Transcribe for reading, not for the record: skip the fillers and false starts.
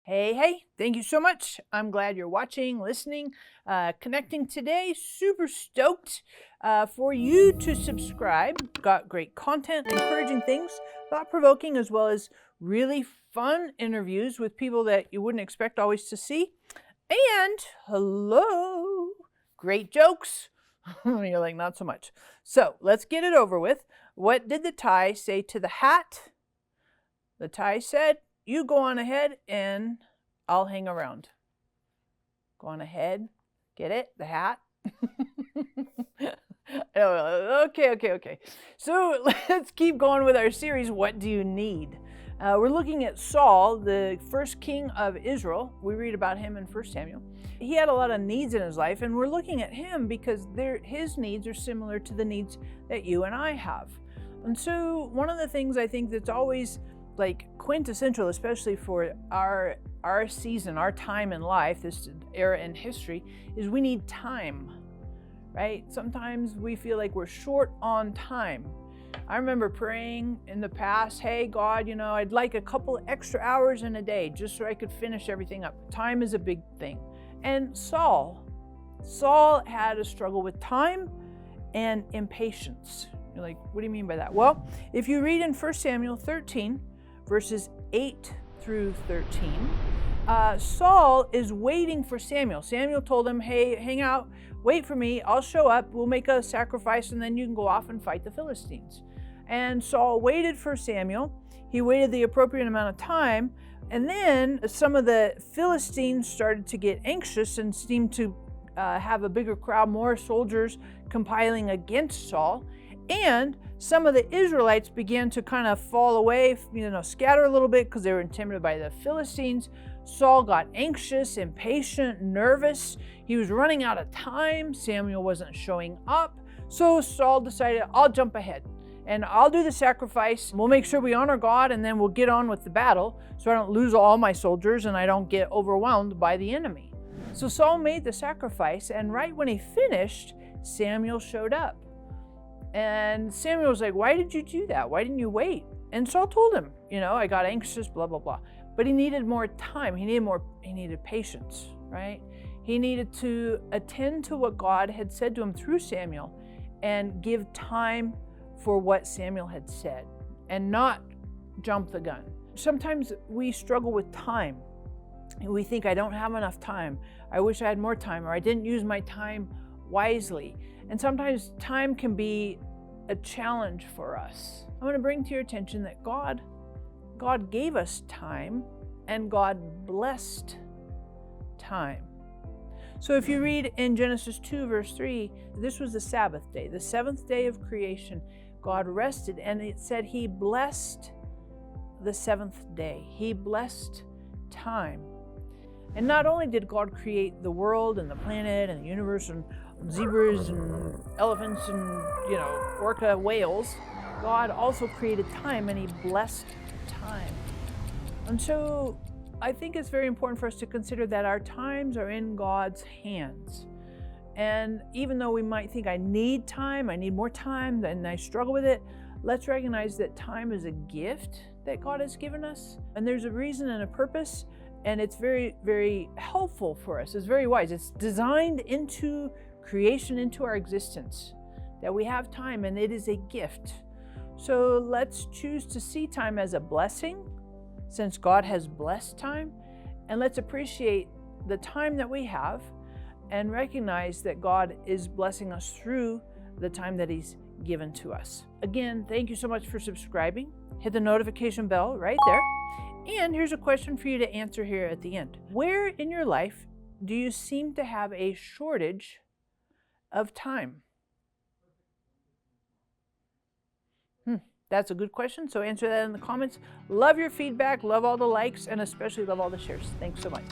Hey, thank you so much. I'm glad you're watching, listening, connecting today. Super stoked for you to subscribe. Got great content, encouraging things, thought provoking, as well as really fun interviews with people that you wouldn't expect always to see. And hello, great jokes. You're like, not so much. So let's get it over with. What did the tie say to the hat? The tie said, you go on ahead and I'll hang around. Go on ahead. Get it? The hat? Okay. So let's keep going with our series, What Do You Need? We're looking at Saul, the first king of Israel. We read about him in 1 Samuel. He had a lot of needs in his life, and we're looking at him because his needs are similar to the needs that you and I have. And so one of the things I think that's always like quintessential, especially for our season, our time in life, this era in history, is we need time, right? Sometimes we feel like we're short on time. I remember praying in the past, hey God, I'd like a couple extra hours in a day just so I could finish everything up. Time is a big thing. And Saul had a struggle with time and impatience. You're like, what do you mean by that? Well, if you read in 1 Samuel 13, verses 8 through 13, Saul is waiting for Samuel. Samuel told him, hey, hang out, wait for me, I'll show up, we'll make a sacrifice, and then you can go off and fight the Philistines. And Saul waited for Samuel. He waited the appropriate amount of time, and then some of the Philistines started to get anxious and seemed to have a bigger crowd, more soldiers compiling against Saul. And some of the Israelites began to kind of fall away, scatter a little bit because they were intimidated by the Philistines. Saul got anxious, impatient, nervous. He was running out of time. Samuel wasn't showing up. So Saul decided, I'll jump ahead and I'll do the sacrifice. We'll make sure we honor God, and then we'll get on with the battle so I don't lose all my soldiers and I don't get overwhelmed by the enemy. So Saul made the sacrifice, and right when he finished, Samuel showed up. And Samuel was like, why did you do that? Why didn't you wait? And Saul told him, I got anxious, blah, blah, blah. But he needed more time. He needed patience, right? He needed to attend to what God had said to him through Samuel and give time for what Samuel had said and not jump the gun. Sometimes we struggle with time. We think, I don't have enough time. I wish I had more time, or I didn't use my time wisely. And sometimes time can be a challenge for us. I want to bring to your attention that God gave us time, and God blessed time. So if you read in Genesis 2, verse 3, this was the Sabbath day, the seventh day of creation. God rested, and it said he blessed the seventh day. He blessed time. And not only did God create the world and the planet and the universe and zebras and elephants and, orca whales, God also created time, and he blessed time. And so I think it's very important for us to consider that our times are in God's hands. And even though we might think, I need time, I need more time, and I struggle with it, let's recognize that time is a gift that God has given us. And there's a reason and a purpose, and it's very, very helpful for us. It's very wise. It's designed into creation, into our existence, that we have time, and it is a gift. So let's choose to see time as a blessing, since God has blessed time, and let's appreciate the time that we have and recognize that God is blessing us through the time that he's given to us. Again, thank you so much for subscribing. Hit the notification bell right there. And here's a question for you to answer here at the end. Where in your life do you seem to have a shortage of time? That's a good question. So answer that in the comments. Love your feedback, love all the likes, and especially love all the shares. Thanks so much.